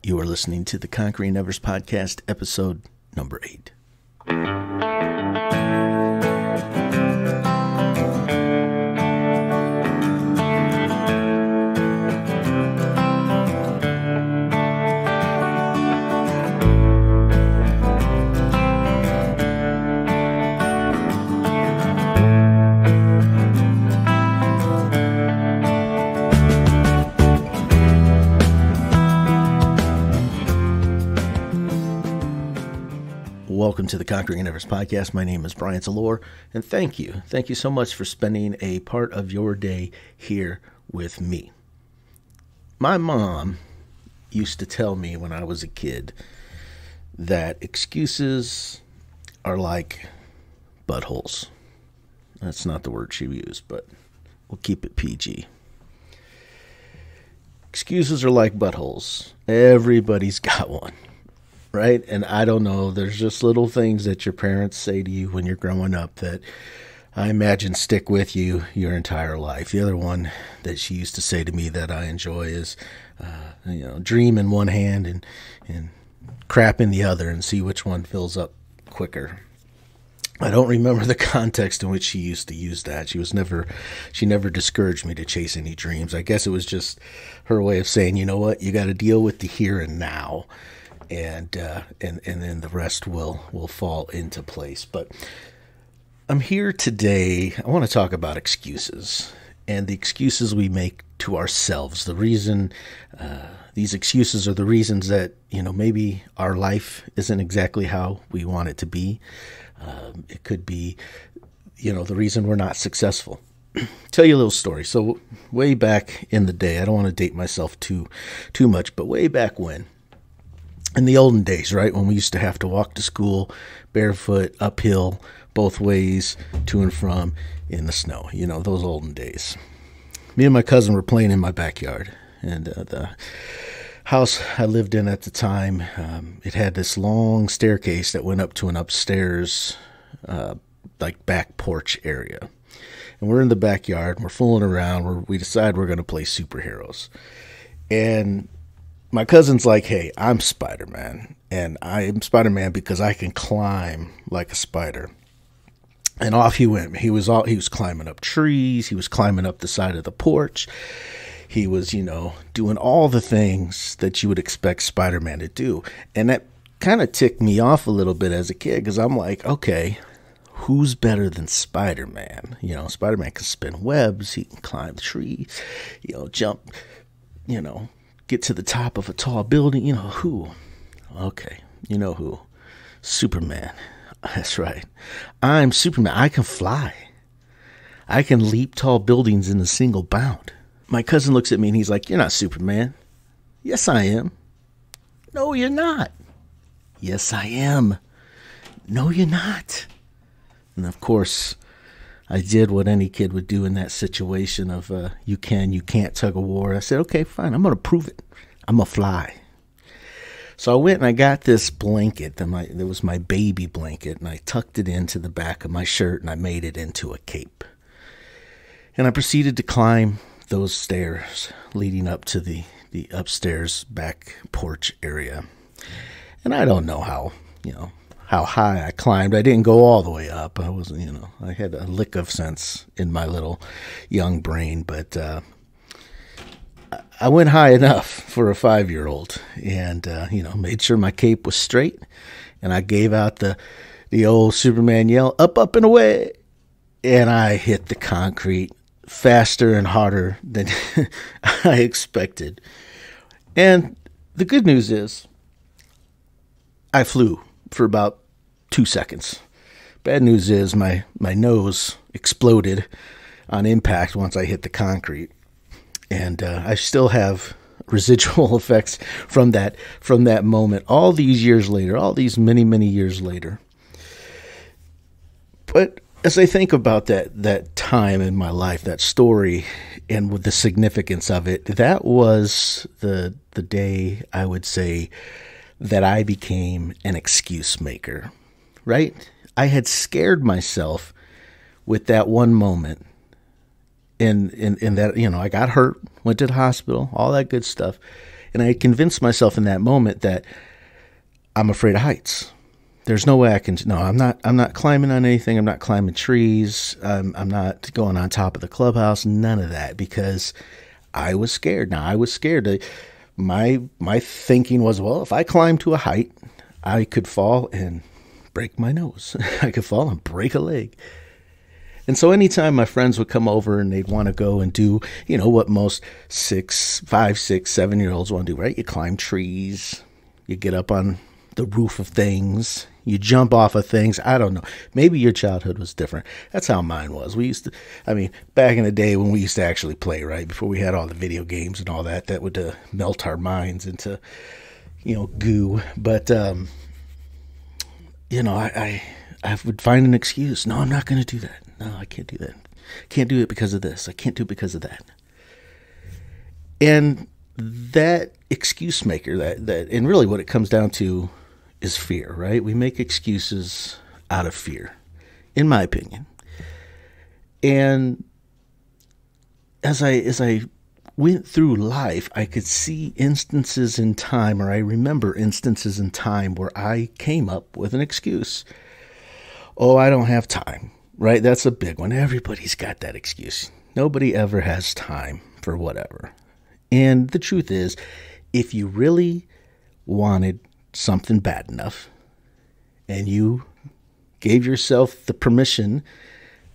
You are listening to the Conquering Everest podcast, episode number 8. Welcome to the Conquering Everest podcast. My name is Brian Salor, and thank you. Thank you so much for spending a part of your day here with me. My mom used to tell me when I was a kid that excuses are like buttholes. That's not the word she used, but we'll keep it PG. Excuses are like buttholes. Everybody's got one. Right? And I don't know, there's just little things that your parents say to you when you're growing up that I imagine stick with you your entire life. The other one that she used to say to me that I enjoy is, dream in one hand and crap in the other and see which one fills up quicker. I don't remember the context in which she used to use that. She never discouraged me to chase any dreams. I guess it was just her way of saying, you know what, you got to deal with the here and now. And then the rest will fall into place. But I'm here today. I want to talk about excuses and the excuses we make to ourselves. The reason these excuses are the reasons that maybe our life isn't exactly how we want it to be. It could be the reason we're not successful. Tell you a little story. So way back in the day, I don't want to date myself too much, but way back when. In the olden days, right, when we used to have to walk to school barefoot, uphill, both ways, to and from, in the snow, those olden days. Me and my cousin were playing in my backyard, and the house I lived in at the time, it had this long staircase that went up to an upstairs, back porch area. And we're in the backyard, and we're fooling around, we decide we're going to play superheroes. And my cousin's like, hey, I'm Spider-Man, and I am Spider-Man because I can climb like a spider. And off he went. He was climbing up trees. He was climbing up the side of the porch. He was, doing all the things that you would expect Spider-Man to do. And that kind of ticked me off a little bit as a kid because I'm like, okay, who's better than Spider-Man? Spider-Man can spin webs. He can climb trees, jump, get to the top of a tall building. Who? Okay, who? Superman. That's right. I'm Superman. I can fly. I can leap tall buildings in a single bound. My cousin looks at me and he's like, you're not Superman. Yes, I am. No, you're not. Yes, I am. No, you're not. And of course, I did what any kid would do in that situation of you can't tug of war. I said, okay, fine. I'm going to prove it. I'm going to fly. So I went and I got this blanket. It was my baby blanket, and I tucked it into the back of my shirt, and I made it into a cape. And I proceeded to climb those stairs leading up to the upstairs back porch area. And I don't know how high I climbed. I didn't go all the way up. I wasn't, I had a lick of sense in my little young brain, but I went high enough for a 5-year-old and, made sure my cape was straight. And I gave out the old Superman yell, up, up, and away. And I hit the concrete faster and harder than I expected. And the good news is I flew for about 2 seconds. Bad news is my nose exploded on impact once I hit the concrete. And I still have residual effects from that moment all these years later, all these many, many years later. But as I think about that time in my life, that story, and with the significance of it, that was the day I would say that I became an excuse maker, right? I had scared myself with that one moment in that, I got hurt, went to the hospital, all that good stuff. And I convinced myself in that moment that I'm afraid of heights. There's no way I can. No, I'm not climbing on anything. I'm not climbing trees. I'm not going on top of the clubhouse. None of that, because I was scared. Now I was scared. My thinking was, well, if I climb to a height, I could fall and break my nose. I could fall and break a leg. And so anytime my friends would come over and they'd want to go and do, what most 5, 6, 7-year-olds want to do, right? You climb trees, you get up on the roof of things, you jump off of things. I don't know. Maybe your childhood was different. That's how mine was. We used to, back in the day when we used to actually play, right? Before we had all the video games and all that, that would melt our minds into, goo. But, I would find an excuse. No, I'm not going to do that. No, I can't do that. Can't do it because of this. I can't do it because of that. And that excuse maker, and really what it comes down to is fear, right? We make excuses out of fear, in my opinion. And as I went through life, I could see instances in time, or I remember instances in time where I came up with an excuse. Oh, I don't have time, right? That's a big one. Everybody's got that excuse. Nobody ever has time for whatever. And the truth is, if you really wanted something bad enough and you gave yourself the permission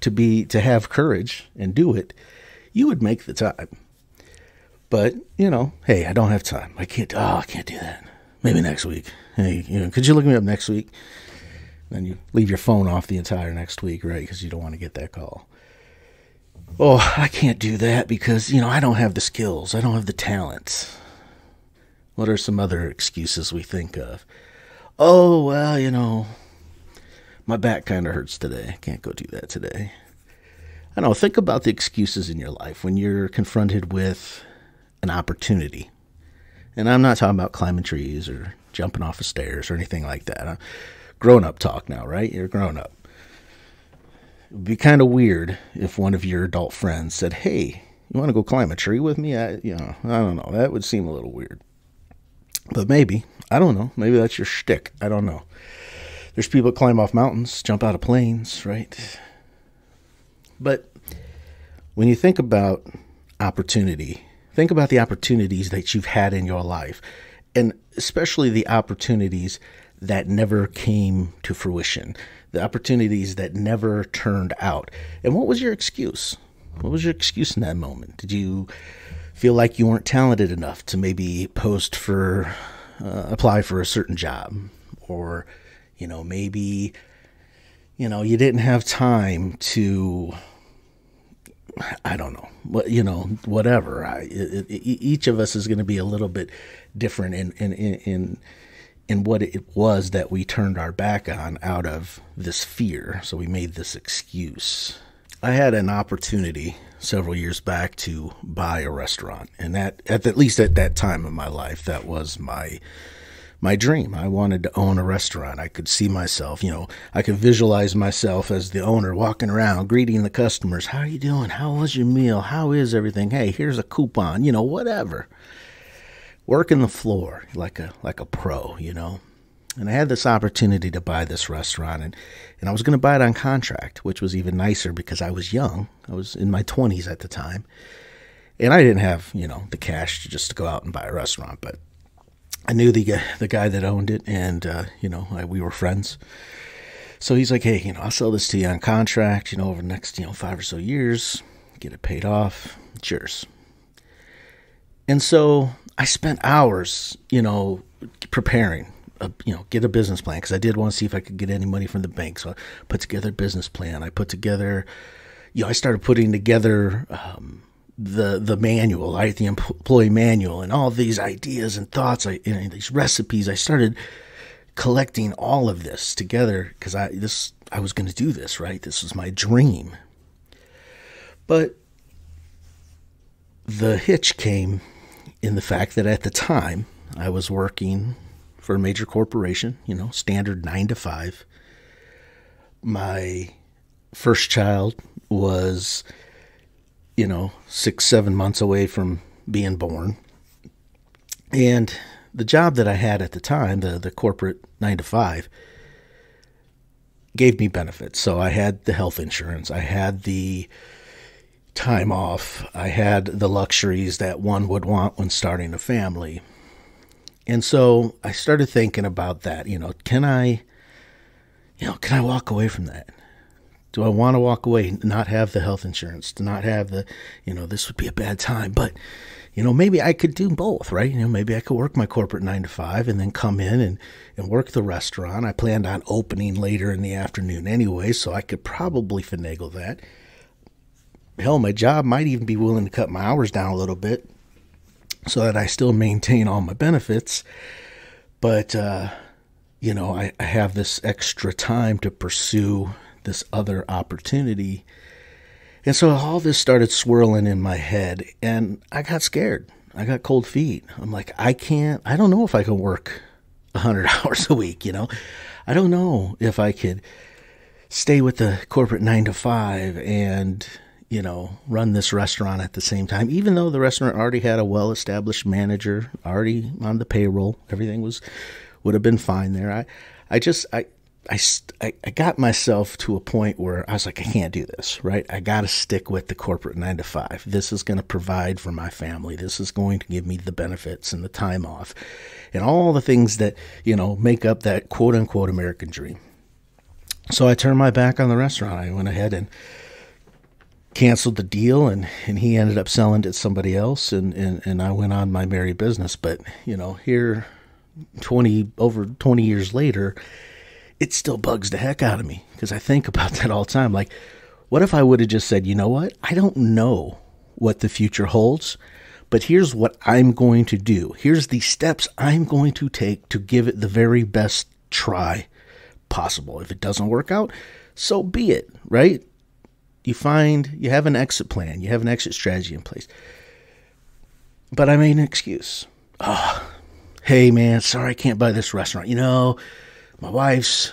to have courage and do it, you would make the time. But, hey, I don't have time. I can't do that. Maybe next week. Hey, could you look me up next week? Then you leave your phone off the entire next week, right? Because you don't want to get that call. Oh, I can't do that because, I don't have the skills. I don't have the talents. What are some other excuses we think of? Oh, well, my back kind of hurts today. I can't go do that today. I don't know. Think about the excuses in your life when you're confronted with an opportunity. And I'm not talking about climbing trees or jumping off of stairs or anything like that. Grown-up talk now, right? You're grown up. It would be kind of weird if one of your adult friends said, hey, you want to go climb a tree with me? I don't know. That would seem a little weird. But maybe. I don't know. Maybe that's your shtick. I don't know. There's people that climb off mountains, jump out of planes, right? But when you think about opportunity, think about the opportunities that you've had in your life, and especially the opportunities that never came to fruition, the opportunities that never turned out. And what was your excuse? What was your excuse in that moment? Did you feel like you weren't talented enough to maybe apply for a certain job? Or, maybe, you didn't have time to, I don't know, whatever. Each of us is going to be a little bit different in what it was that we turned our back on out of this fear. So we made this excuse. I had an opportunity several years back to buy a restaurant, and that at least at that time of my life, that was my dream. I wanted to own a restaurant. I could see myself, I could visualize myself as the owner walking around, greeting the customers. How are you doing? How was your meal? How is everything? Hey, here's a coupon, whatever. Working the floor like a pro, And I had this opportunity to buy this restaurant, and I was going to buy it on contract, which was even nicer because I was young. I was in my 20s at the time, and I didn't have, the cash to go out and buy a restaurant, but I knew the guy that owned it, and, we were friends. So he's like, hey, I'll sell this to you on contract, over the next, 5 or so years, get it paid off. It's yours. And so I spent hours, preparing, get a business plan, because I did want to see if I could get any money from the bank. So I put together a business plan. I put together, I started putting together the manual, right, the employee manual, and all these ideas and thoughts, these recipes. I started collecting all of this together because I was going to do this, right? This was my dream. But the hitch came in the fact that at the time I was working for a major corporation, standard 9 to 5. My first child was, 6, 7 months away from being born. And the job that I had at the time, the corporate 9 to 5, gave me benefits. So I had the health insurance, I had the time off, I had the luxuries that one would want when starting a family. And so I started thinking about that. Can I walk away from that? Do I want to walk away, not have the health insurance, to not have this would be a bad time, but maybe I could do both, right? Maybe I could work my corporate 9 to 5 and then come in and work the restaurant. I planned on opening later in the afternoon anyway, so I could probably finagle that. Hell, my job might even be willing to cut my hours down a little bit so that I still maintain all my benefits. But, I have this extra time to pursue this other opportunity. And so all this started swirling in my head, and I got scared. I got cold feet. I'm like, I don't know if I can work 100 hours a week, I don't know if I could stay with the corporate 9 to 5 and, run this restaurant at the same time, even though the restaurant already had a well-established manager already on the payroll. Everything would have been fine there. I got myself to a point where I was like, I can't do this, right? I got to stick with the corporate 9 to 5. This is going to provide for my family. This is going to give me the benefits and the time off and all the things that, make up that quote unquote American dream. So I turned my back on the restaurant. I went ahead and canceled the deal, and he ended up selling it to somebody else, and I went on my merry business. But, here over 20 years later, it still bugs the heck out of me because I think about that all the time. Like, what if I would have just said, you know what? I don't know what the future holds, but here's what I'm going to do. Here's the steps I'm going to take to give it the very best try possible. If it doesn't work out, so be it, right? You have an exit plan. You have an exit strategy in place. But I made an excuse. Oh, hey, man, sorry I can't buy this restaurant. My wife's,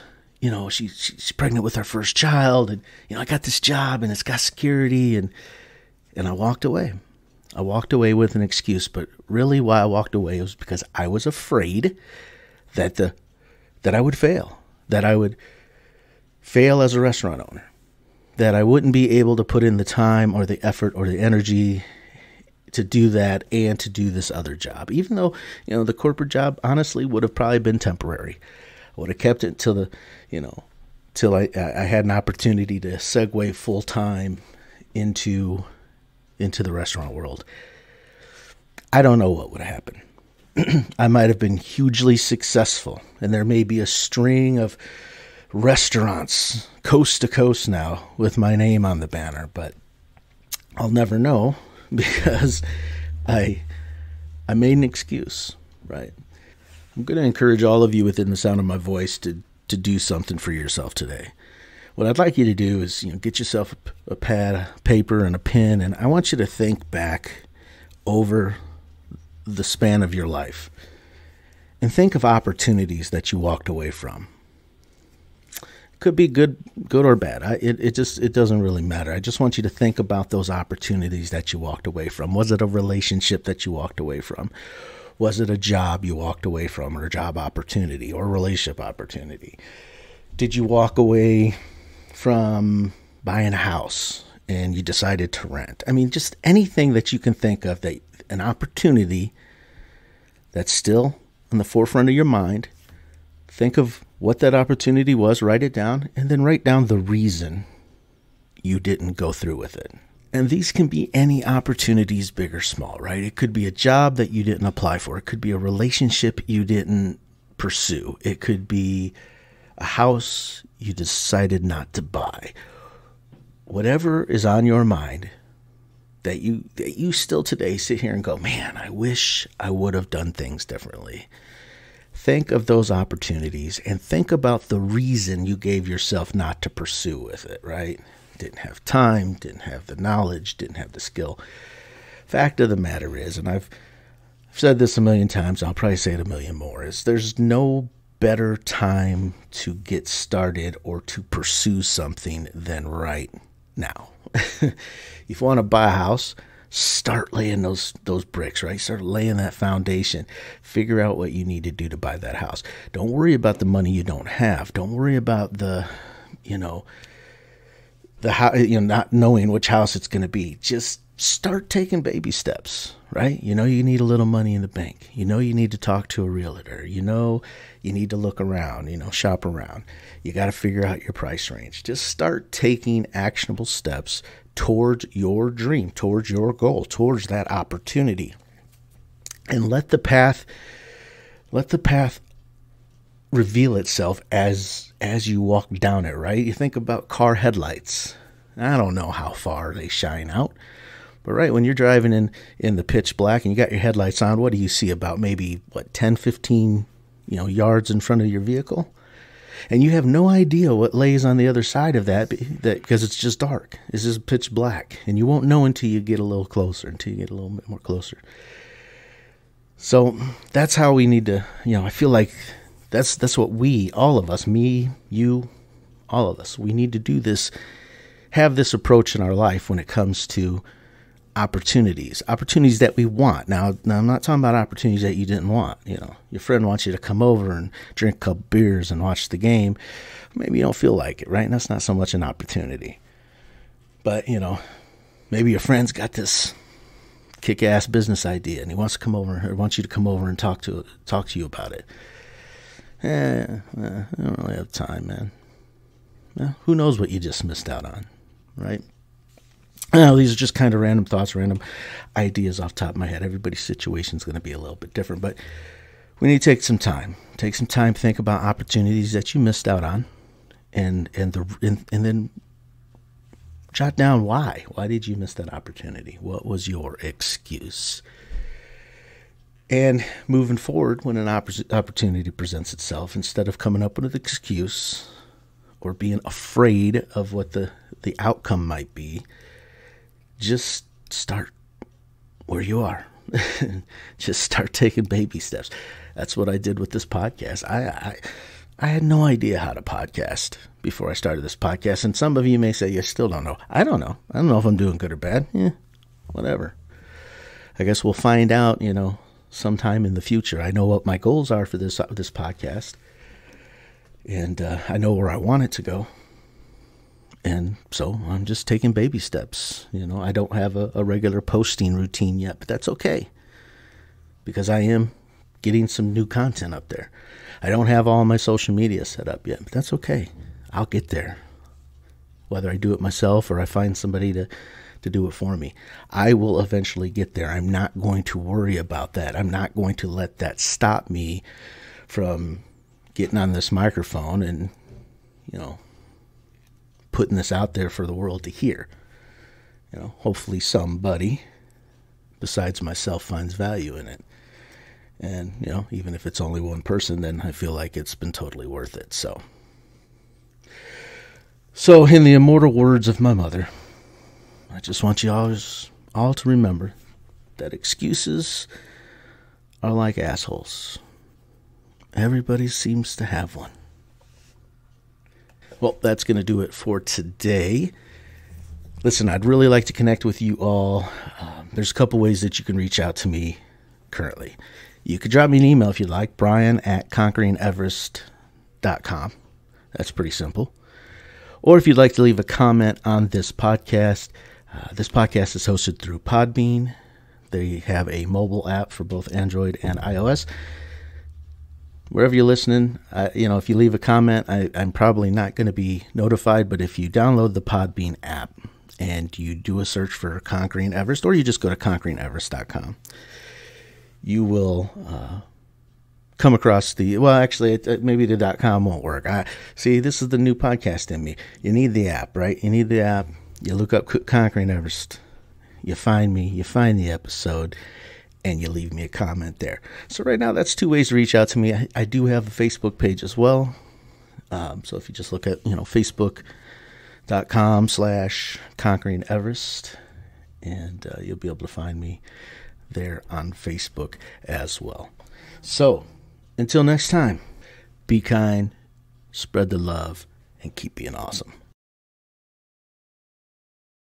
she's pregnant with our first child, and, I got this job and it's got security, and I walked away. I walked away with an excuse, but really why I walked away was because I was afraid that I would fail, that I would fail as a restaurant owner, that I wouldn't be able to put in the time or the effort or the energy to do that and to do this other job, even though, the corporate job honestly would have probably been temporary. I would have kept it till I had an opportunity to segue full time into the restaurant world. I don't know what would have happened. I might have been hugely successful, and there may be a string of restaurants coast to coast now with my name on the banner, but I'll never know because I made an excuse, right? I'm going to encourage all of you within the sound of my voice to do something for yourself today. What I'd like you to do is, get yourself a pad, a paper, and a pen, and I want you to think back over the span of your life and think of opportunities that you walked away from. It could be good or bad. It doesn't really matter. I just want you to think about those opportunities that you walked away from. Was it a relationship that you walked away from? Was it a job you walked away from, or a job opportunity, or a relationship opportunity? Did you walk away from buying a house and you decided to rent? I mean, just anything that you can think of, that an opportunity that's still in the forefront of your mind. Think of what that opportunity was, write it down, and then write down the reason you didn't go through with it. And these can be any opportunities, big or small, right? It could be a job that you didn't apply for. It could be a relationship you didn't pursue. It could be a house you decided not to buy. Whatever is on your mind that you still today sit here and go, man, I wish I would have done things differently. Think of those opportunities and think about the reason you gave yourself not to pursue with it, right? Didn't have time, didn't have the knowledge, didn't have the skill. Fact of the matter is, and I've said this a million times, I'll probably say it a million more, is there's no better time to get started or to pursue something than right now. If you want to buy a house, start laying those bricks, right? Start laying that foundation. Figure out what you need to do to buy that house. Don't worry about the money you don't have. Don't worry about the not knowing which house it's going to be. Just start taking baby steps, right? You need a little money in the bank. You need to talk to a realtor. You need to look around, shop around. You got to figure out your price range. Just start taking actionable steps towards your dream, towards your goal, towards that opportunity. And let the path reveal itself as you walk down it, right? You think about car headlights. I don't know how far they shine out, but right when you're driving in the pitch black and you got your headlights on, what do you see? About maybe 10, 15 yards in front of your vehicle, and you have no idea what lays on the other side of that because it's just dark. It's just pitch black, and you won't know until you get a little closer, until you get a little bit more closer. So that's how we need to, I feel like that's what all of us, me, you, all of us, we need to do this, have this approach in our life when it comes to opportunities that we want. Now I'm not talking about opportunities that you didn't want. Your friend wants you to come over and drink a couple beers and watch the game. Maybe you don't feel like it, right? And that's not so much an opportunity. But, maybe your friend's got this kick-ass business idea and he wants to come over, or wants you to come over and talk to you about it. I don't really have time, man. Who knows what you just missed out on, right? These are just kind of random thoughts, random ideas off the top of my head. Everybody's situation is going to be a little bit different, but we need to take some time. Think about opportunities that you missed out on, and then jot down why. Why did you miss that opportunity? What was your excuse? And moving forward, when an opportunity presents itself, instead of coming up with an excuse or being afraid of what the outcome might be, just start where you are. Just start taking baby steps. That's what I did with this podcast. I had no idea how to podcast before I started this podcast. And some of you may say, you still don't know. I don't know. I don't know if I'm doing good or bad. Whatever. I guess we'll find out, sometime in the future. I know what my goals are for this podcast. And I know where I want it to go. And so I'm just taking baby steps. I don't have a regular posting routine yet, but that's okay, because I am getting some new content up there. I don't have all my social media set up yet, but that's okay. I'll get there. Whether I do it myself or I find somebody to do it for me, I will eventually get there. I'm not going to worry about that. I'm not going to let that stop me from getting on this microphone and, putting this out there for the world to hear. Hopefully somebody besides myself finds value in it. And, even if it's only one person, then I feel like it's been totally worth it. So in the immortal words of my mother, I just want you all to remember that excuses are like assholes. Everybody seems to have one. Well, that's going to do it for today. Listen, I'd really like to connect with you all. There's a couple ways that you can reach out to me currently. You could drop me an email if you'd like, brian@conqueringeverest.com. That's pretty simple. Or if you'd like to leave a comment on this podcast is hosted through Podbean. They have a mobile app for both Android and iOS. Wherever you're listening, if you leave a comment, I'm probably not going to be notified, but if you download the Podbean app and you do a search for Conquering Everest, or you just go to conqueringeverest.com, you will come across maybe the .com won't work. See, this is the new podcast in me. You need the app, right? You need the app. You look up Conquering Everest. You find me. You find the episode. And you leave me a comment there. So right now, that's two ways to reach out to me. I do have a Facebook page as well. So if you just look at, facebook.com/Conquering Everest, and you'll be able to find me there on Facebook as well. So until next time, be kind, spread the love, and keep being awesome.